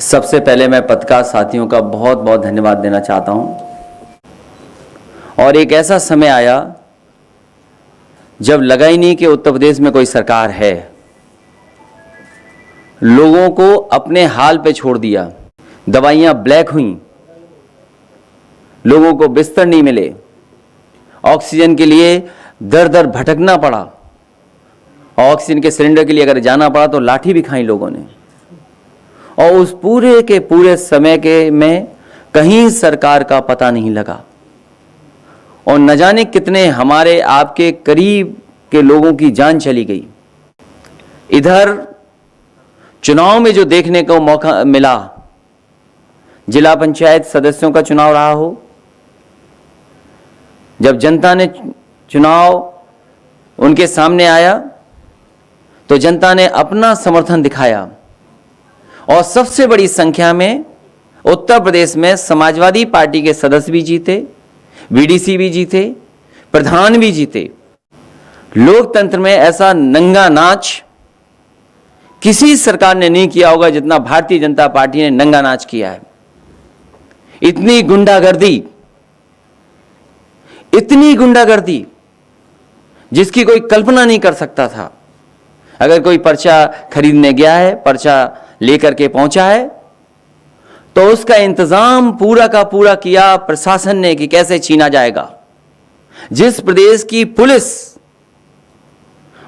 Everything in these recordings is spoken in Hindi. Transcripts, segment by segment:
सबसे पहले मैं पत्रकार साथियों का बहुत बहुत धन्यवाद देना चाहता हूं। और एक ऐसा समय आया जब लगा ही नहीं कि उत्तर प्रदेश में कोई सरकार है। लोगों को अपने हाल पे छोड़ दिया, दवाइयां ब्लैक हुई, लोगों को बिस्तर नहीं मिले, ऑक्सीजन के लिए दर दर भटकना पड़ा, ऑक्सीजन के सिलेंडर के लिए अगर जाना पड़ा तो लाठी भी खाई लोगों ने। और उस पूरे के पूरे समय के में कहीं सरकार का पता नहीं लगा और न जाने कितने हमारे आपके करीब के लोगों की जान चली गई। इधर चुनाव में जो देखने को मौका मिला, जिला पंचायत सदस्यों का चुनाव रहा हो, जब जनता ने चुनाव उनके सामने आया तो जनता ने अपना समर्थन दिखाया और सबसे बड़ी संख्या में उत्तर प्रदेश में समाजवादी पार्टी के सदस्य भी जीते, बीडीसी भी जीते, प्रधान भी जीते। लोकतंत्र में ऐसा नंगा नाच किसी सरकार ने नहीं किया होगा जितना भारतीय जनता पार्टी ने नंगा नाच किया है। इतनी गुंडागर्दी जिसकी कोई कल्पना नहीं कर सकता था। अगर कोई पर्चा खरीदने गया है, पर्चा लेकर के पहुंचा है, तो उसका इंतजाम पूरा का पूरा किया प्रशासन ने कि कैसे छीना जाएगा। जिस प्रदेश की पुलिस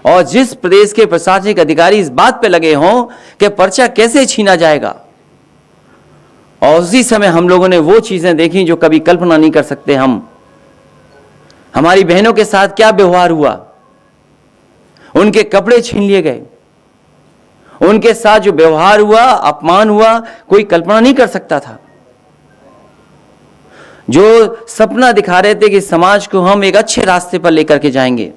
और जिस प्रदेश के प्रशासनिक अधिकारी इस बात पे लगे हों कि पर्चा कैसे छीना जाएगा, और उसी समय हम लोगों ने वो चीजें देखी जो कभी कल्पना नहीं कर सकते हम। हमारी बहनों के साथ क्या व्यवहार हुआ, उनके कपड़े छीन लिए गए, उनके साथ जो व्यवहार हुआ, अपमान हुआ, कोई कल्पना नहीं कर सकता था। जो सपना दिखा रहे थे कि समाज को हम एक अच्छे रास्ते पर लेकर के जाएंगे,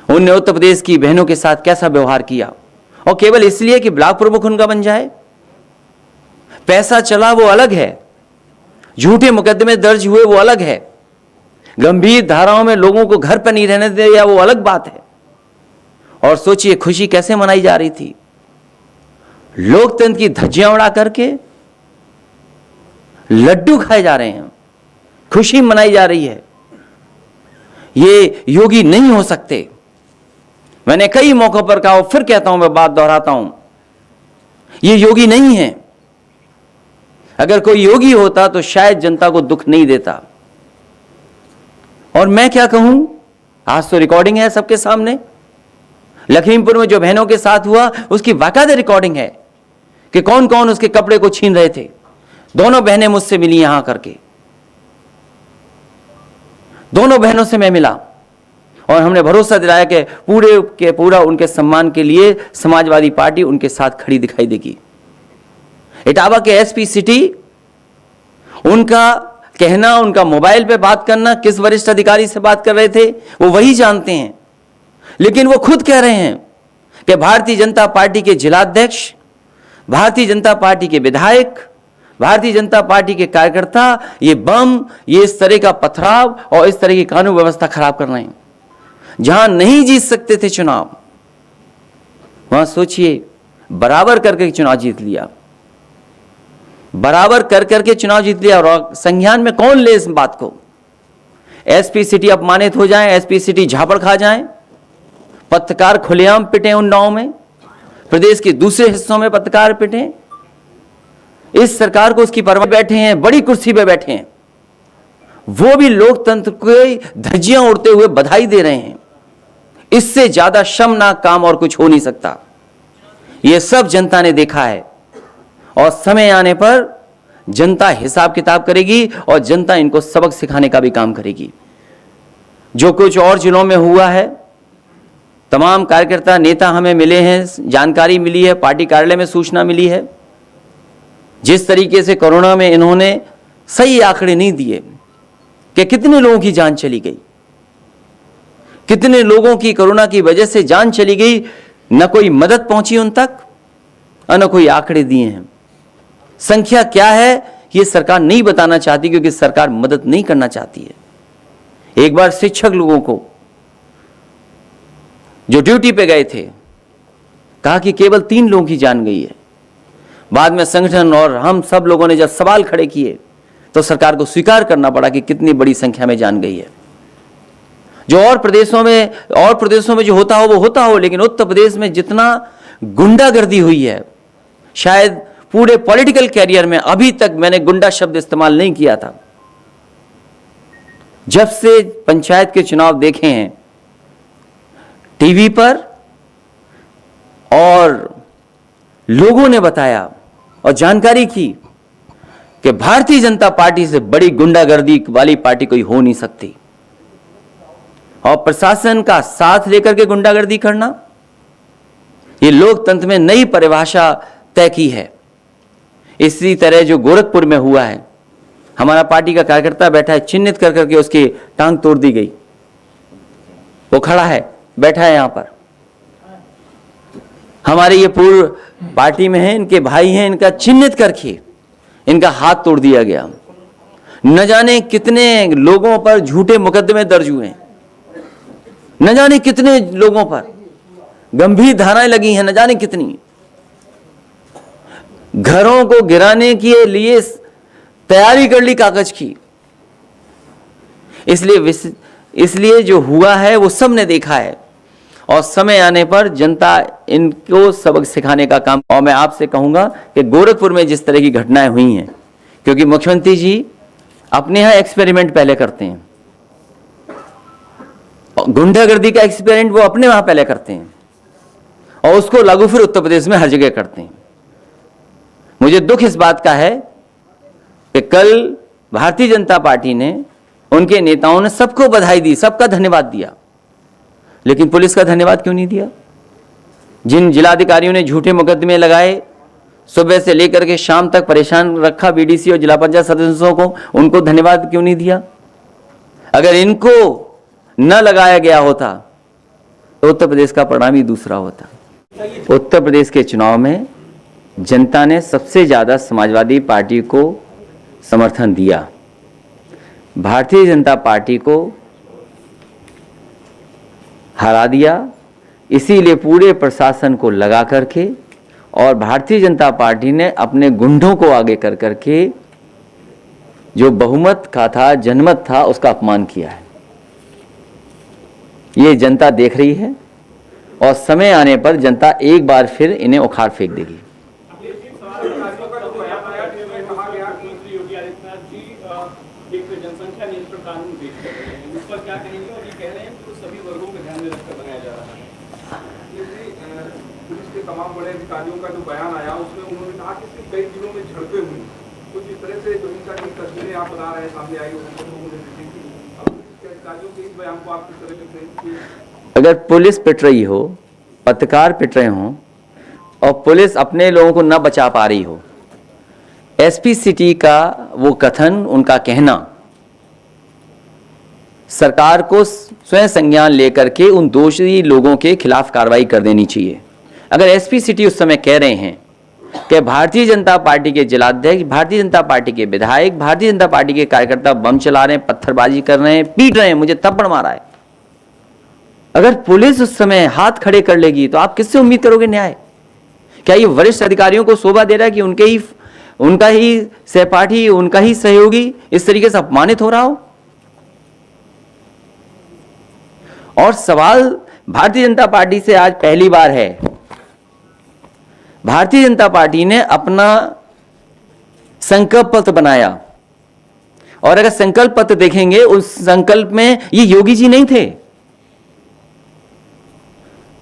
उनने उत्तर प्रदेश की बहनों के साथ कैसा व्यवहार किया, और केवल इसलिए कि ब्लॉक प्रमुख उनका बन जाए। पैसा चला वो अलग है, झूठे मुकदमे दर्ज हुए वो अलग है, गंभीर धाराओं में लोगों को घर पर नहीं रहने दिया वो अलग बात है। और सोचिए खुशी कैसे मनाई जा रही थी, लोकतंत्र की धज्जियां उड़ा करके लड्डू खाए जा रहे हैं, खुशी मनाई जा रही है। ये योगी नहीं हो सकते। मैंने कई मौकों पर कहा, फिर कहता हूं, मैं बात दोहराता हूं, ये योगी नहीं है। अगर कोई योगी होता तो शायद जनता को दुख नहीं देता। और मैं क्या कहूं, आज तो रिकॉर्डिंग है सबके सामने। लखीमपुर में जो बहनों के साथ हुआ उसकी बाकायदा रिकॉर्डिंग है कि कौन कौन उसके कपड़े को छीन रहे थे। दोनों बहनें मुझसे मिली यहां करके, दोनों बहनों से मैं मिला और हमने भरोसा दिलाया कि पूरे के पूरा उनके सम्मान के लिए समाजवादी पार्टी उनके साथ खड़ी दिखाई देगी। इटावा के एसपी सिटी, उनका कहना, उनका मोबाइल पे बात करना, किस वरिष्ठ अधिकारी से बात कर रहे थे वो वही जानते हैं। लेकिन वो खुद कह रहे हैं कि भारतीय जनता पार्टी के जिलाध्यक्ष, भारतीय जनता पार्टी के विधायक, भारतीय जनता पार्टी के कार्यकर्ता ये बम, ये इस तरह का पथराव और इस तरह की कानून व्यवस्था खराब कर रहे हैं। जहां नहीं जीत सकते थे चुनाव, वहां सोचिए बराबर करके चुनाव जीत लिया, बराबर कर करके चुनाव जीत लिया। और संज्ञान में कौन ले इस बात को? एसपी सिटी अपमानित हो जाए, एसपी सिटी झापड़ खा जाए, पत्रकार खुलेआम पिटे उन्नाव में, प्रदेश के दूसरे हिस्सों में पत्रकार पिटे। इस सरकार को उसकी परवाह, बैठे हैं बड़ी कुर्सी पे बैठे हैं, वो भी लोकतंत्र को धज्जियां उड़ते हुए बधाई दे रहे हैं। इससे ज्यादा शर्मनाक काम और कुछ हो नहीं सकता। यह सब जनता ने देखा है और समय आने पर जनता हिसाब किताब करेगी और जनता इनको सबक सिखाने का भी काम करेगी। जो कुछ और जिलों में हुआ है, तमाम कार्यकर्ता नेता हमें मिले हैं, जानकारी मिली है, पार्टी कार्यालय में सूचना मिली है। जिस तरीके से कोरोना में इन्होंने सही आंकड़े नहीं दिए कि कितने लोगों की जान चली गई, कितने लोगों की कोरोना की वजह से जान चली गई, न कोई मदद पहुंची उन तक और न कोई आंकड़े दिए हैं। संख्या क्या है ये सरकार नहीं बताना चाहती, क्योंकि सरकार मदद नहीं करना चाहती है। एक बार शिक्षक लोगों को जो ड्यूटी पे गए थे, कहा कि केवल 3 लोगों की जान गई है। बाद में संगठन और हम सब लोगों ने जब सवाल खड़े किए तो सरकार को स्वीकार करना पड़ा कि कितनी बड़ी संख्या में जान गई है। जो और प्रदेशों में जो होता हो वो होता हो, लेकिन उत्तर प्रदेश में जितना गुंडागर्दी हुई है, शायद पूरे पॉलिटिकल कैरियर में अभी तक मैंने गुंडा शब्द इस्तेमाल नहीं किया था। जब से पंचायत के चुनाव देखे हैं टीवी पर और लोगों ने बताया और जानकारी की कि भारतीय जनता पार्टी से बड़ी गुंडागर्दी वाली पार्टी कोई हो नहीं सकती, और प्रशासन का साथ लेकर के गुंडागर्दी करना, ये लोकतंत्र में नई परिभाषा तय की है। इसी तरह जो गोरखपुर में हुआ है, हमारा पार्टी का कार्यकर्ता बैठा है, चिन्हित कर करके उसकी टांग तोड़ दी गई, वो खड़ा है, बैठा है यहां पर। हमारे ये पूर्व पार्टी में है, इनके भाई हैं, इनका चिन्हित करके इनका हाथ तोड़ दिया गया। न जाने कितने लोगों पर झूठे मुकदमे दर्ज हुए, न जाने कितने लोगों पर गंभीर धाराएं लगी हैं, न जाने कितनी। घरों को गिराने के लिए तैयारी कर ली कागज की। इसलिए जो हुआ है वो सबने देखा है, और समय आने पर जनता इनको सबक सिखाने का काम। और मैं आपसे कहूंगा कि गोरखपुर में जिस तरह की घटनाएं हुई हैं, क्योंकि मुख्यमंत्री जी अपने यहां एक्सपेरिमेंट पहले करते हैं, गुंडागर्दी का एक्सपेरिमेंट वो अपने वहां पहले करते हैं और उसको लागू फिर उत्तर प्रदेश में हर जगह करते हैं। मुझे दुख इस बात का है कि कल भारतीय जनता पार्टी ने, उनके नेताओं ने सबको बधाई दी, सबका धन्यवाद दिया, लेकिन पुलिस का धन्यवाद क्यों नहीं दिया? जिन जिलाधिकारियों ने झूठे मुकदमे लगाए, सुबह से लेकर के शाम तक परेशान रखा बीडीसी और जिला पंचायत सदस्यों को, उनको धन्यवाद क्यों नहीं दिया? अगर इनको न लगाया गया होता तो उत्तर प्रदेश का परिणाम ही दूसरा होता। उत्तर प्रदेश के चुनाव में जनता ने सबसे ज्यादा समाजवादी पार्टी को समर्थन दिया, भारतीय जनता पार्टी को हरा दिया। इसीलिए पूरे प्रशासन को लगा करके और भारतीय जनता पार्टी ने अपने गुंडों को आगे कर करके जो बहुमत का था, जनमत था, उसका अपमान किया है। ये जनता देख रही है और समय आने पर जनता एक बार फिर इन्हें उखाड़ फेंक देगी। तमाम बड़े अधिकारियों का जो बयान आया उसमें उन्होंने कहा कि कई जिलों में झड़पें हुई, कुछ इस तरह से जो इनका की तस्वीरें आप बता रहे हैं सामने आई, अधिकारियों के इस बयान को आप किस तरह से? अगर पुलिस पिट रही हो, पत्रकार पिट रहे हों और पुलिस अपने लोगों को न बचा पा रही हो, एसपी सिटी का वो कथन, उनका कहना सरकार को स्वयं संज्ञान लेकर के उन दोषी लोगों के खिलाफ कार्रवाई कर देनी चाहिए। अगर एसपी सिटी उस समय कह रहे हैं कि भारतीय जनता पार्टी के जिलाध्यक्ष, भारतीय जनता पार्टी के विधायक, भारतीय जनता पार्टी के कार्यकर्ता बम चला रहे हैं, पत्थरबाजी कर रहे हैं, पीट रहे हैं, मुझे थप्पड़ मारा है, अगर पुलिस उस समय हाथ खड़े कर लेगी तो आप किससे उम्मीद करोगे न्याय? क्या ये वरिष्ठ अधिकारियों को शोभा दे रहा है कि उनका ही सहपाठी, उनका ही सहयोगी इस तरीके से अपमानित हो रहा हो? और सवाल भारतीय जनता पार्टी से आज पहली बार है। भारतीय जनता पार्टी ने अपना संकल्प पत्र बनाया, और अगर संकल्प पत्र देखेंगे उस संकल्प में ये योगी जी नहीं थे।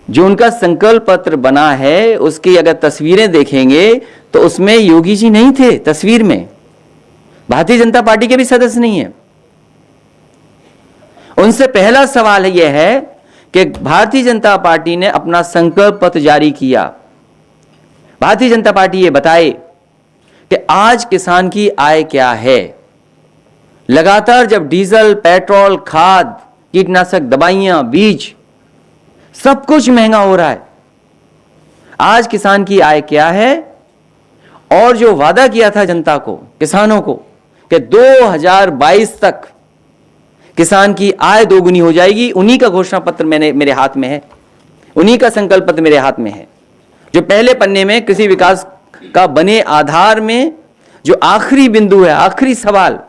जो उनका संकल्प पत्र बना है उसकी अगर तस्वीरें देखेंगे तो उसमें योगी जी नहीं थे तस्वीर में, भारतीय जनता पार्टी के भी सदस्य नहीं है। उनसे पहला सवाल यह है कि भारतीय जनता पार्टी ने अपना संकल्प पत्र जारी किया, भारतीय जनता पार्टी ये बताए कि आज किसान की आय क्या है। लगातार जब डीजल, पेट्रोल, खाद, कीटनाशक दवाइयां, बीज, सब कुछ महंगा हो रहा है, आज किसान की आय क्या है? और जो वादा किया था जनता को, किसानों को, कि 2022 तक किसान की आय दोगुनी हो जाएगी, उन्हीं का घोषणा पत्र मेरे हाथ में है, उन्हीं का संकल्प पत्र मेरे हाथ में है, जो पहले पन्ने में कृषि विकास का बने आधार में जो आखिरी बिंदु है, आखिरी सवाल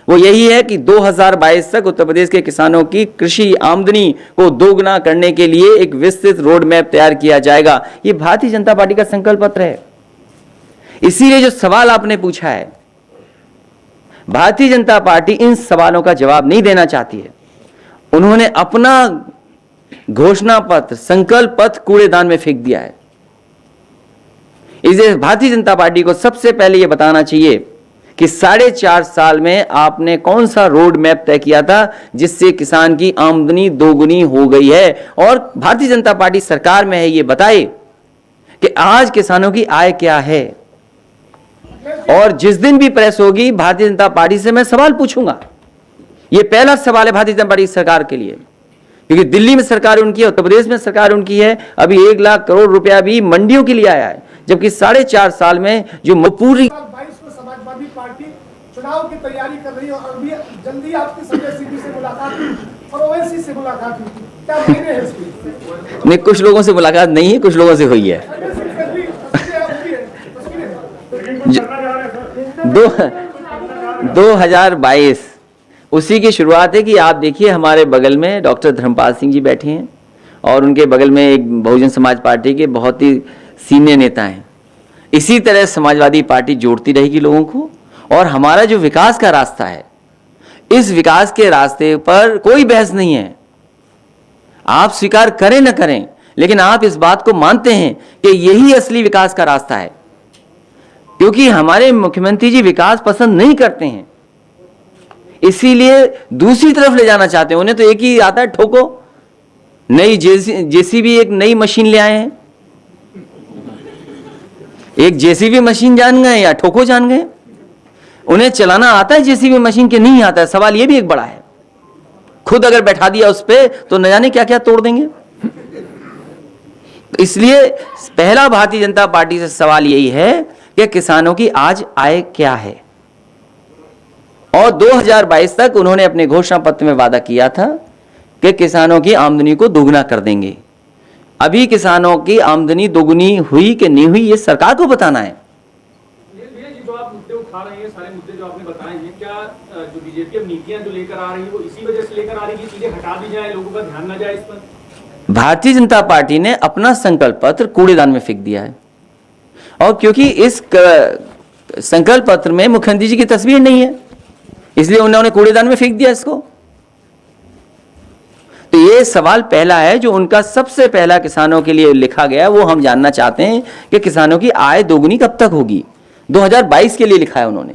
वो यही है कि 2022 तक उत्तर प्रदेश के किसानों की कृषि आमदनी को दोगुना करने के लिए एक विस्तृत रोड मैप तैयार किया जाएगा। ये भारतीय जनता पार्टी का संकल्प पत्र है। इसीलिए जो सवाल आपने पूछा है, भारतीय जनता पार्टी इन सवालों का जवाब नहीं देना चाहती है। उन्होंने अपना घोषणा पत्र, संकल्प पत्र कूड़ेदान में फेंक दिया है। इसलिए भारतीय जनता पार्टी को सबसे पहले यह बताना चाहिए कि 4.5 साल में आपने कौन सा रोड मैप तय किया था जिससे किसान की आमदनी दोगुनी हो गई है, और भारतीय जनता पार्टी सरकार में है, ये बताए कि आज किसानों की आय क्या है। और जिस दिन भी प्रेस होगी भारतीय जनता पार्टी से मैं सवाल पूछूंगा। यह पहला सवाल है भारतीय जनता पार्टी सरकार के लिए, क्योंकि दिल्ली में सरकार उनकी है, उत्तर प्रदेश में सरकार उनकी है। अभी 1 लाख करोड़ रुपया भी मंडियों के लिए आया है, जबकि 4.5 साल में जो पूरी 22 को समाजवादी पार्टी चुनाव की तैयारी कर रही है और अभी जल्दी आपकी संजय सिंह से मुलाकात हुई और ओवैसी से मुलाकात हुई, क्या मायने है इसकी? नहीं, कुछ लोगों से मुलाकात नहीं है, कुछ लोगों से हुई है। 2022 उसी की शुरुआत है कि आप देखिए हमारे बगल में डॉक्टर धर्मपाल सिंह जी बैठे हैं और उनके बगल में एक बहुजन समाज पार्टी के बहुत ही सीनियर नेता हैं। इसी तरह समाजवादी पार्टी जोड़ती रहेगी लोगों को, और हमारा जो विकास का रास्ता है, इस विकास के रास्ते पर कोई बहस नहीं है। आप स्वीकार करें न करें, लेकिन आप इस बात को मानते हैं कि यही असली विकास का रास्ता है, क्योंकि हमारे मुख्यमंत्री जी विकास पसंद नहीं करते हैं, इसीलिए दूसरी तरफ ले जाना चाहते हैं। उन्हें तो एक ही आता है, ठोको। नई जेसीबी एक नई मशीन ले आए हैं, एक जेसीबी मशीन जान गए या ठोको जान गए। उन्हें चलाना आता है जेसीबी मशीन के नहीं आता है, सवाल यह भी एक बड़ा है। खुद अगर बैठा दिया उस पे तो न जाने क्या क्या तोड़ देंगे। इसलिए पहला भारतीय जनता पार्टी से सवाल यही है कि किसानों की आज आय क्या है, और 2022 तक उन्होंने अपने घोषणा पत्र में वादा किया था कि किसानों की आमदनी को दोगुना कर देंगे। अभी किसानों की आमदनी दोगुनी हुई कि नहीं हुई, ये सरकार को बताना है। ये जो आप मुद्दे उठा रहे हैं, सारे मुद्दे जो आपने बताए हैं, क्या जो बीजेपी अब नीतियां जो लेकर आ रही है वो इसी वजह से लेकर आ रही है कि चीजें हटा दी जाए, लोगों का ध्यान न जाए इस पर? भारतीय जनता पार्टी ने अपना संकल्प पत्र कूड़ेदान में फेंक दिया है, और क्योंकि इस संकल्प पत्र में मुख्यमंत्री जी की तस्वीर नहीं है, इसलिए उन्होंने कूड़ेदान में फेंक दिया इसको। तो ये सवाल पहला है जो उनका सबसे पहला किसानों के लिए लिखा गया, वो हम जानना चाहते हैं कि किसानों की आय दोगुनी कब तक होगी। 2022 के लिए लिखा है उन्होंने।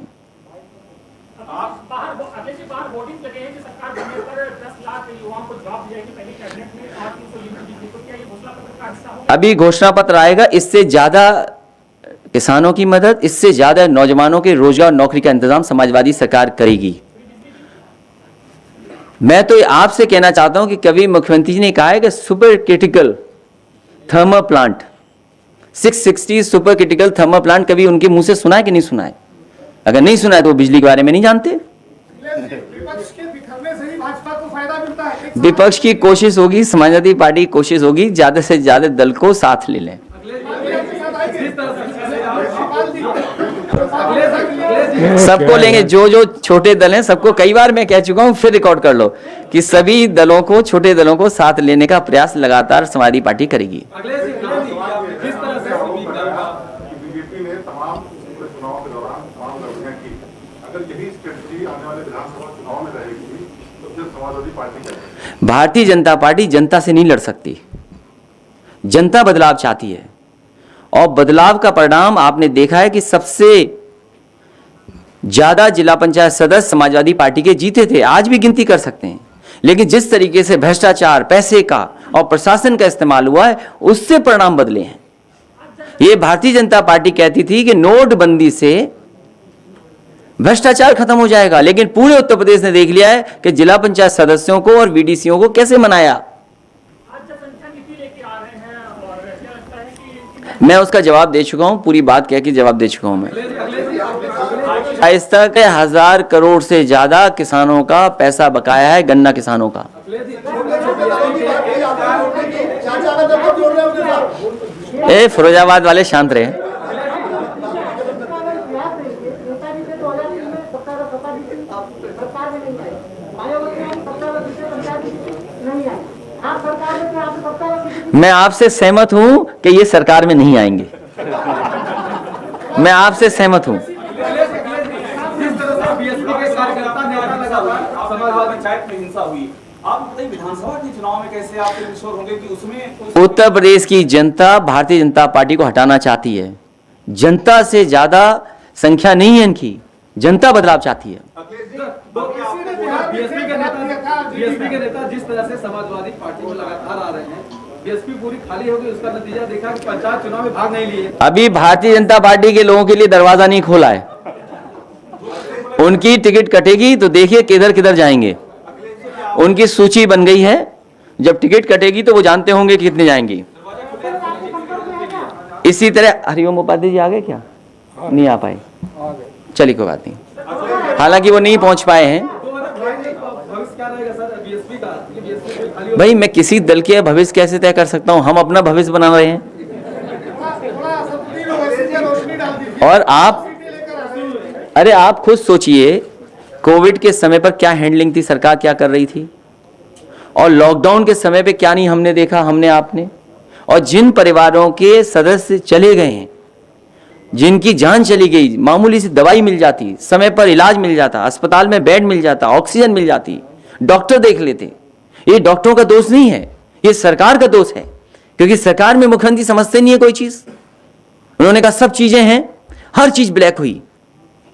अभी घोषणा पत्र आएगा, इससे ज्यादा किसानों की मदद, इससे ज्यादा नौजवानों के रोजगार नौकरी का इंतजाम समाजवादी सरकार करेगी। मैं तो आपसे कहना चाहता हूं कि कभी मुख्यमंत्री जी ने कहा है कि super critical thermal plant, 660 super critical thermal plant, कभी उनके मुंह से सुना है कि नहीं सुना है? अगर नहीं सुना है तो वो बिजली के बारे में नहीं जानते। विपक्ष के बिखरने से ही भाजपा को फायदा मिलता है। विपक्ष की कोशिश होगी, समाजवादी पार्टी की कोशिश होगी ज्यादा से ज्यादा दल को साथ ले लें। सबको लेंगे, जो जो छोटे दल हैं सबको। कई बार मैं कह चुका हूं, फिर रिकॉर्ड कर लो कि सभी दलों को, छोटे दलों को साथ लेने का प्रयास लगातार समाजवादी पार्टी करेगी। बीजेपी ने तमाम चुनाव के दौरान तमाम लड़ाइयां की, अगर यही स्ट्रेटजी आने वाले विधानसभा चुनाव में रहेगी तो फिर समाजवादी पार्टी क्या? भारतीय जनता पार्टी जनता से नहीं लड़ सकती। जनता बदलाव चाहती है, और बदलाव का परिणाम आपने देखा है कि सबसे ज्यादा जिला पंचायत सदस्य समाजवादी पार्टी के जीते थे। आज भी गिनती कर सकते हैं, लेकिन जिस तरीके से भ्रष्टाचार, पैसे का और प्रशासन का इस्तेमाल हुआ है, उससे परिणाम बदले हैं। ये भारतीय जनता पार्टी कहती थी कि नोटबंदी से भ्रष्टाचार खत्म हो जाएगा, लेकिन पूरे उत्तर प्रदेश ने देख लिया है कि जिला पंचायत सदस्यों को और वीडीसीओ को कैसे मनाया। मैं उसका जवाब दे चुका हूं, पूरी बात कह के जवाब दे चुका हूं। मैं आज तक 1000 करोड़ से ज्यादा किसानों का पैसा बकाया है, गन्ना किसानों का। फिरोजाबाद वाले शांत रहे। नेताजी थे 2003 में सत्ता दी थी, सरकार में नहीं आई। मायावती ने सत्ता से पंचायत नहीं आई। आप सरकार में थे, आप सत्ता। मैं आपसे सहमत हूं कि ये सरकार में नहीं आएंगे। मैं आपसे सहमत हूं। बीएसपी के कार्यकर्ता नेता लगातार समाजवादी पंचायत में हिंसा हुई, आप बताइए विधानसभा के चुनाव में कैसे आप इंश्योर होंगे कि उसमें उत्तर प्रदेश की जनता भारतीय जनता पार्टी को हटाना चाहती है। जनता से ज्यादा संख्या नहीं है इनकी, जनता बदलाव चाहती है। बीएसपी के नेता जिस तरह से समाजवादी पार्टी में लगातार आ रहे हैं, बीएसपी पूरी खाली होगी, उसका नतीजा देखा कि पंचायत चुनाव में भाग नहीं लिए। अभी भारतीय जनता पार्टी के लोगों के लिए दरवाजा नहीं खोला है। उनकी टिकट कटेगी तो देखिए किधर किधर जाएंगे। उनकी सूची बन गई है, जब टिकट कटेगी तो वो जानते होंगे कि कितने जाएंगी। इसी तरह हरिओम उपाध्याय जी आ गए क्या? नहीं आ पाए, चलिए कोई बात नहीं, हालांकि वो नहीं पहुंच पाए हैं। भाई मैं किसी दल के भविष्य कैसे तय कर सकता हूं? हम अपना भविष्य बना रहे हैं। और आप, अरे आप खुद सोचिए, कोविड के समय पर क्या हैंडलिंग थी, सरकार क्या कर रही थी, और लॉकडाउन के समय पे क्या नहीं हमने देखा, हमने आपने। और जिन परिवारों के सदस्य चले गए हैं, जिनकी जान चली गई, मामूली सी दवाई मिल जाती, समय पर इलाज मिल जाता, अस्पताल में बेड मिल जाता, ऑक्सीजन मिल जाती, डॉक्टर देख लेते। ये डॉक्टरों का दोष नहीं है, ये सरकार का दोष है, क्योंकि सरकार में मुख्यमंत्री समझते नहीं है कोई चीज। उन्होंने कहा सब चीजें हैं, हर चीज ब्लैक हुई।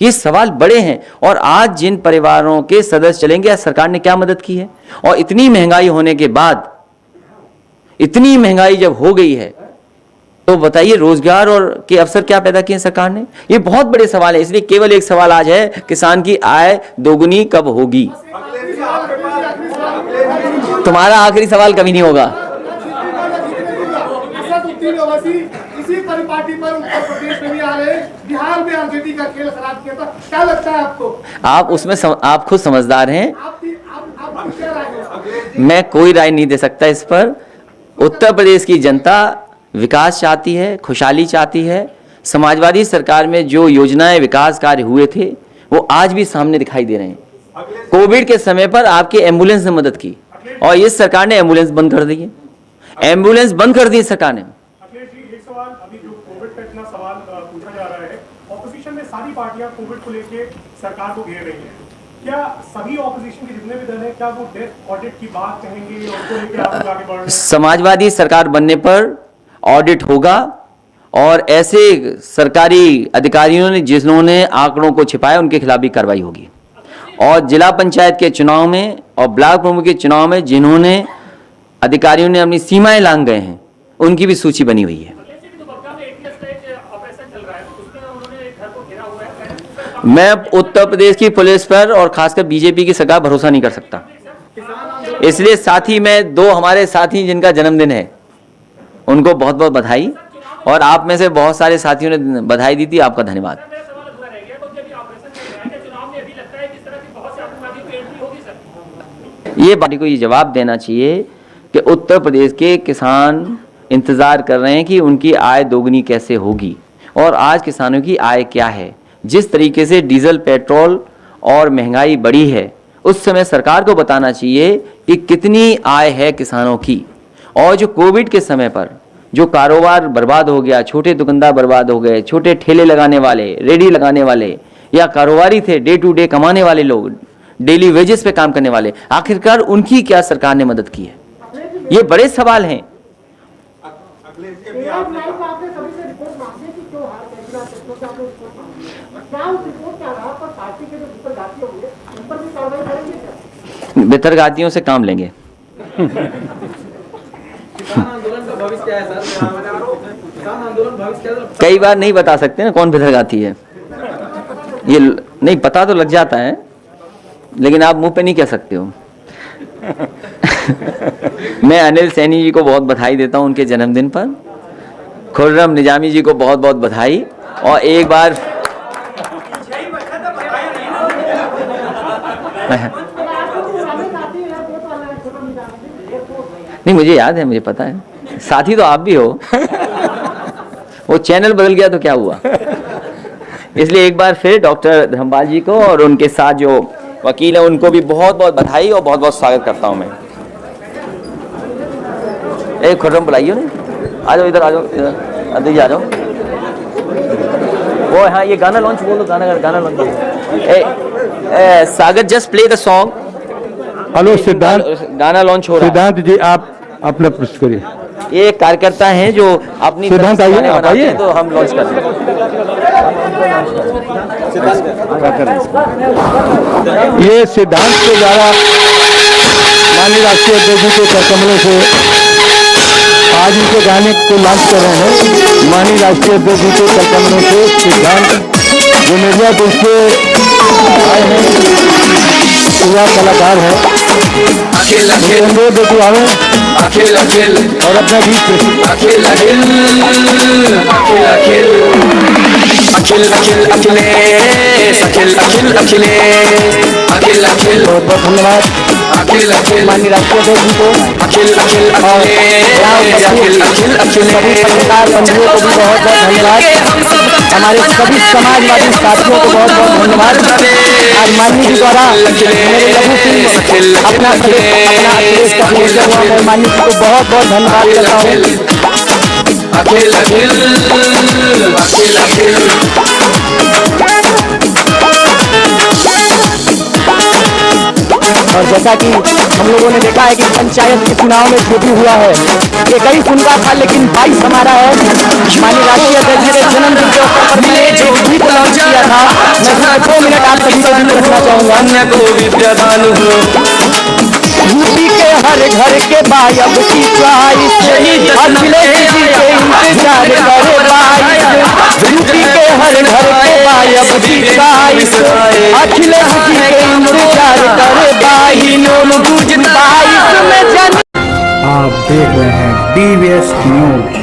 ये सवाल बड़े हैं। और आज जिन परिवारों के सदस्य चलेंगे, आज सरकार ने क्या मदद की है? और इतनी महंगाई होने के बाद, इतनी महंगाई जब हो गई है, तो बताइए रोजगार और के अवसर क्या पैदा किए सरकार ने? ये बहुत बड़े सवाल है। इसलिए केवल एक सवाल आज है, किसान की आय दोगुनी कब होगी? तुम्हारा आखिरी सवाल कभी नहीं होगा। इसी परिपाटी पर उत्तर प्रदेश में भी आ रहे, बिहार में आरजेडी का खेल खराब किया था। क्या लगता है आपको? आप उसमें आप खुद समझदार हैं। आप क्या राय है? मैं कोई राय नहीं दे सकता इस पर। उत्तर प्रदेश की जनता विकास चाहती है, खुशहाली चाहती है। समाजवादी सरकार में जो योजनाएं विकास कार्य हुए थे, वो आज भी सामने दिखाई दे रहे हैं। कोविड के समय पर आपके एम्बुलेंस ने मदद की, और इस सरकार ने एम्बुलेंस बंद कर दी है। एम्बुलेंस बंद कर दी सरकार ने। अखिलेश जी, एक सवाल, अभी जो कोविड का इतना सवाल पूछा जा रहा है, ऑपोजिशन में सारी पार्टियां कोविड को लेके सरकार को घेर रही हैं। क्या सभी ऑपोजिशन के जितने भी दल हैं, क्या वो डेथ ऑडिट की बात कहेंगे और उसको लेकर आप लोग आगे बढ़ रहे हैं? समाजवादी सरकार बनने पर ऑडिट होगा, और ऐसे सरकारी अधिकारियों ने जिन्होंने आंकड़ों को छिपाया, उनके खिलाफ भी कार्रवाई होगी। और जिला पंचायत के चुनाव में और ब्लॉक प्रमुख के चुनाव में जिन्होंने अधिकारियों ने अपनी सीमाएं लांघ गए हैं, उनकी भी सूची बनी हुई है। मैं उत्तर प्रदेश की पुलिस पर और खासकर बीजेपी की सरकार भरोसा नहीं कर सकता। इसलिए साथी, मैं दो हमारे साथी जिनका जन्मदिन है, उनको बहुत बहुत बधाई, और आप में से बहुत सारे साथियों ने बधाई दी थी, आपका धन्यवाद। ये पार्टी को ये जवाब देना चाहिए कि उत्तर प्रदेश के किसान इंतजार कर रहे हैं कि उनकी आय दोगुनी कैसे होगी, और आज किसानों की आय क्या है। जिस तरीके से डीजल, पेट्रोल और महंगाई बढ़ी है, उस समय सरकार को बताना चाहिए कि कितनी आय है किसानों की। और जो कोविड के समय पर जो कारोबार बर्बाद हो गया, छोटे दुकानदार बर्बाद हो गए, छोटे ठेले लगाने वाले, रेडी लगाने वाले, या कारोबारी थे, डे टू डे कमाने वाले लोग, डेली वेजेस पे काम करने वाले, आखिरकार उनकी क्या सरकार ने मदद की है? ये बड़े सवाल हैं। बेतरगातियों से काम लेंगे। किसान आंदोलन का भविष्य क्या है सर? किसान आंदोलन भविष्य क्या है? कई बार नहीं बता सकते ना कौन बेतरगाती है, ये नहीं पता तो लग जाता है, लेकिन आप मुंह पे नहीं कह सकते हो। मैं अनिल सैनी जी को बहुत बधाई देता हूं उनके जन्मदिन पर। खुर्रम निजामी जी को बहुत बहुत बधाई। और एक बार नहीं, मुझे याद है, मुझे पता है, साथी तो आप भी हो। वो चैनल बदल गया तो क्या हुआ? इसलिए एक बार फिर डॉक्टर धर्मपाल जी को और उनके साथ जो वकील हैं उनको भी बहुत बहुत बधाई और बहुत बहुत स्वागत करता हूं मैं। एक खुर्रम बुलाइए उन्हें, आ जाओ इधर, आ जाओ इधर, अंदर आ जाओ। वो हाँ ये गाना लॉन्च बोलो, गाना लॉन्च बोलो। Sagar just play the song. Hello Siddhant, गाना लॉन्च हो रहा है। सिद्धांत जी आप अपना प्रश्न करिए। ये कार्यकर्ता हैं जो अपनी तरफ सिद्धांत से आइए, गाने आप बनाते आइए। हैं, तो हम लॉन्च करते हैं। ये सिद्धांत के द्वारा माननीय राष्ट्रीय अध्यक्ष के करकमलों से आज इनके गाने को लॉन्च कर रहे हैं। माननीय राष्ट्रीय अध्यक्ष के करकमलों से सिद्धांत जो मिर्जापुर से आए हैं, युवा कलाकार है, अनुरोध है कि आवे और अपना गीत प्रस्तुत। अखिल बहुत बहुत धन्यवाद माननीय राष्ट्रीय अध्यक्ष जी को और सभी पत्रकार बंधुओं को भी बहुत बहुत धन्यवाद। हमारे सभी समाजवादी साथियों को बहुत बहुत धन्यवाद। आज माननीय जी द्वारा मेरे लघु फिल्म अपना अखिलेश का प्रोजेक्ट हुआ, मैं माननीय जी को बहुत बहुत धन्यवाद करता हूँ। और जैसा कि हम लोगों ने देखा है कि पंचायत के चुनाव में जो भी हुआ है, ये कई उनका था लेकिन 22 हमारा है। माननीय राष्ट्रीय अध्यक्ष के जन्मदिन के अवसर पर मैंने जो गीत लॉन्च किया था, मैं उसमें 2 मिनट आप सभी को गीत रखना चाहूंगा। यूपी के हर घर के बायब की च्वाइस, अखिलेश जी के इंतजार करे 22। यूपी के हर घर के बायब की च्वाइस, अखिलेश जी के इंतजार करे 22 में जन। आप देख रहे हैं DVS न्यूज।